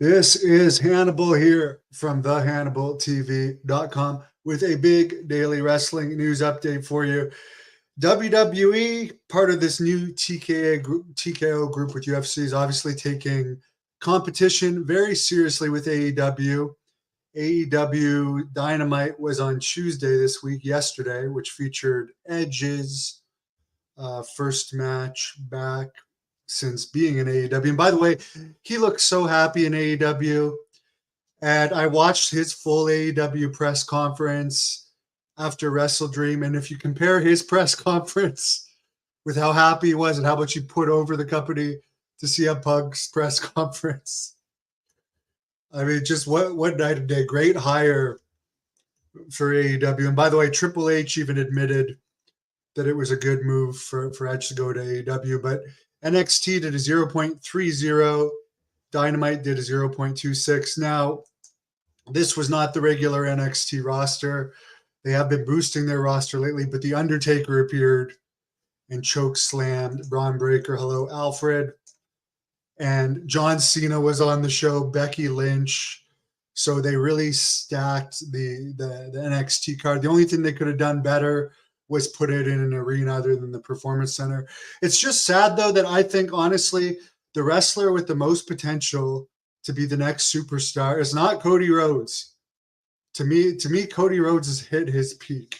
This is Hannibal here from thehannibaltv.com with a big daily wrestling news update for you. WWE, part of this new TKO group with UFC, is obviously taking competition very seriously with AEW. AEW Dynamite was on Tuesday this week, yesterday, which featured Edge's first match back since being in AEW. And by the way, he looks so happy in AEW. And I watched his full AEW press conference after Wrestle Dream. And if you compare his press conference with how happy he was and how much he put over the company to CM Punk's press conference, I mean, just what night and day. Great hire for AEW. And by the way, Triple H even admitted that it was a good move for Edge to go to AEW. But NXT did a 0.30. Dynamite did a 0.26. Now, this was not the regular NXT roster. They have been boosting their roster lately, but The Undertaker appeared and choke slammed Braun Breaker. Hello, Alfred. And John Cena was on the show, Becky Lynch. So they really stacked the NXT card. The only thing they could have done better was put it in an arena other than the Performance Center. It's just sad, though, that I think, honestly, the wrestler with the most potential to be the next superstar is not Cody Rhodes. To me, Cody Rhodes has hit his peak.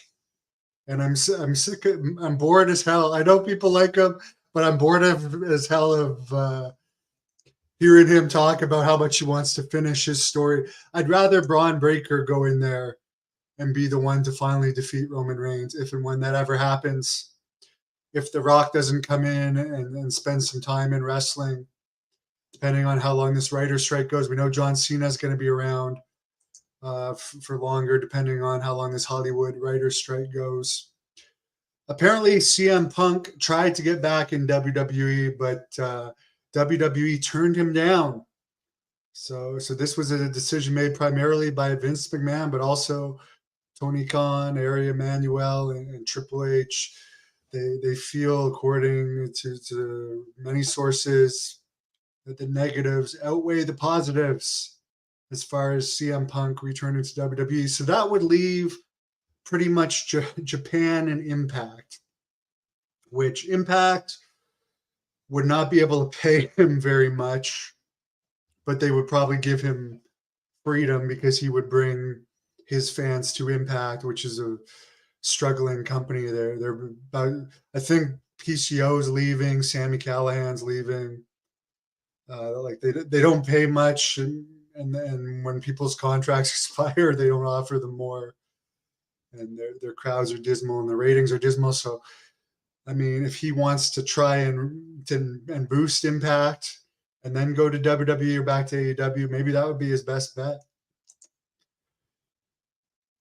And I'm sick of, I'm bored as hell. I know people like him, but I'm bored as hell of hearing him talk about how much he wants to finish his story. I'd rather Braun Breaker go in there and be the one to finally defeat Roman Reigns, if and when that ever happens. If The Rock doesn't come in and spend some time in wrestling, depending on how long this writer's strike goes. We know John Cena is going to be around for longer, depending on how long this Hollywood writer's strike goes. Apparently, CM Punk tried to get back in WWE, but WWE turned him down. So this was a decision made primarily by Vince McMahon, but also Tony Khan, Ari Emanuel, and Triple H. They feel, according to many sources, that the negatives outweigh the positives as far as CM Punk returning to WWE. So that would leave pretty much Japan and Impact, which Impact would not be able to pay him very much, but they would probably give him freedom because he would bring his fans to Impact, which is a struggling company. They're about, I think PCO's leaving, Sami Callahan's leaving. Like they don't pay much, and when people's contracts expire, they don't offer them more, and their crowds are dismal and the ratings are dismal. So, I mean, if he wants to try and boost Impact and then go to WWE or back to AEW, maybe that would be his best bet.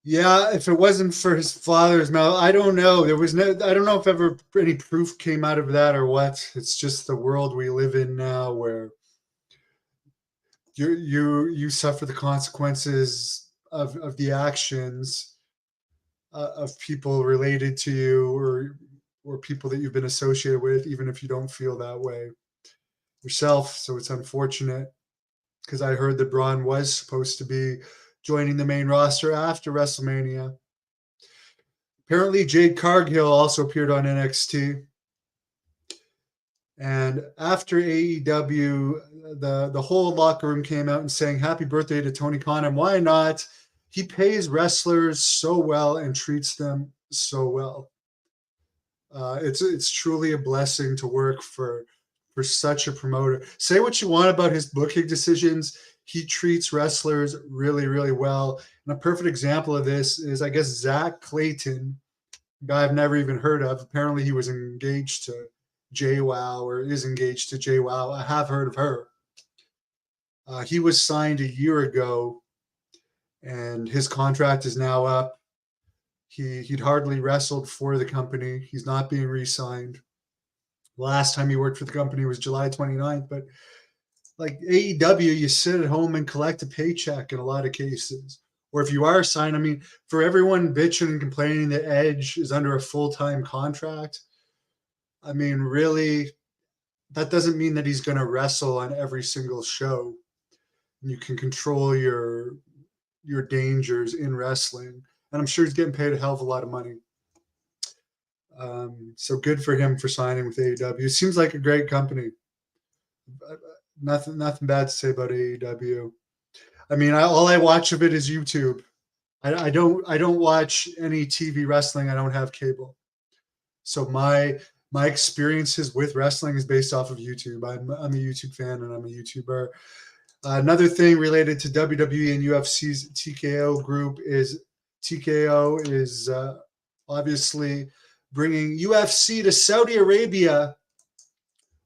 Yeah, if it wasn't for his father's mouth, I don't know. I don't know if ever any proof came out of that or what. It's just the world we live in now, where you suffer the consequences of the actions of people related to you or people that you've been associated with, even if you don't feel that way yourself. So it's unfortunate, because I heard that Braun was supposed to be joining the main roster after WrestleMania. Apparently, Jade Cargill also appeared on NXT. And after AEW, the whole locker room came out and sang happy birthday to Tony Khan. And why not? He pays wrestlers so well and treats them so well. It's truly a blessing to work for such a promoter. Say what you want about his booking decisions, he treats wrestlers really, really well. And a perfect example of this is, I guess, Zach Clayton, a guy I've never even heard of. Apparently he was engaged to JWoww, or is engaged to JWoww. I have heard of her. He was signed a year ago, and his contract is now up. He'd hardly wrestled for the company. He's not being re-signed. Last time he worked for the company was July 29th, but like AEW, you sit at home and collect a paycheck in a lot of cases. Or if you are signed, I mean, for everyone bitching and complaining that Edge is under a full-time contract, I mean, really, that doesn't mean that he's going to wrestle on every single show. and you can control your dangers in wrestling. And I'm sure he's getting paid a hell of a lot of money. So good for him for signing with AEW. It seems like a great company. Nothing bad to say about AEW. I mean, all I watch of it is YouTube. I don't watch any TV wrestling. I don't have cable. So my experiences with wrestling is based off of YouTube. I'm a YouTube fan and I'm a YouTuber. Another thing related to WWE and UFC's TKO group is TKO is obviously bringing UFC to Saudi Arabia,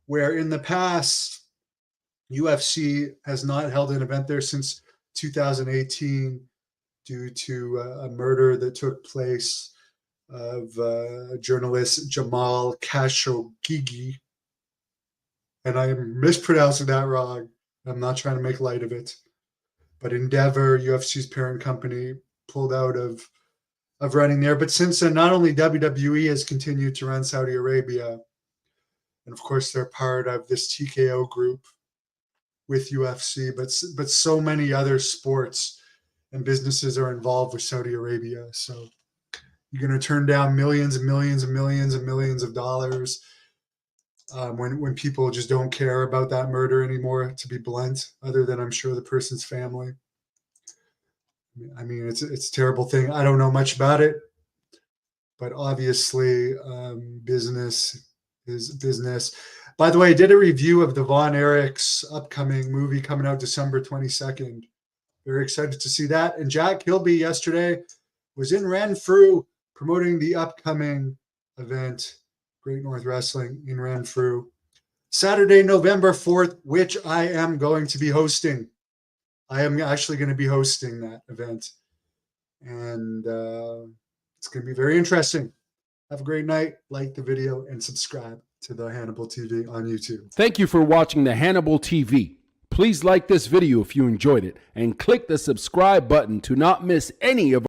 where in the past UFC has not held an event there since 2018 due to a murder that took place of journalist Jamal Khashoggi. And I am mispronouncing that wrong. I'm not trying to make light of it. But Endeavor, UFC's parent company, pulled out of running there. But since then, not only WWE has continued to run Saudi Arabia, and of course they're part of this TKO group with UFC, but so many other sports and businesses are involved with Saudi Arabia. So you're going to turn down millions and millions and millions and millions of dollars when people just don't care about that murder anymore, to be blunt, other than I'm sure the person's family. I mean, it's a terrible thing. I don't know much about it, but obviously business is business. By the way, I did a review of the Von Erich's upcoming movie coming out December 22nd. Very excited to see that. And Jack Kilby yesterday was in Renfrew promoting the upcoming event, Great North Wrestling in Renfrew. Saturday, November 4th, which I am going to be hosting. I am actually going to be hosting that event. And it's going to be very interesting. Have a great night. Like the video and subscribe to the Hannibal TV on YouTube. Thank you for watching the Hannibal TV. Please like this video if you enjoyed it and click the subscribe button to not miss any of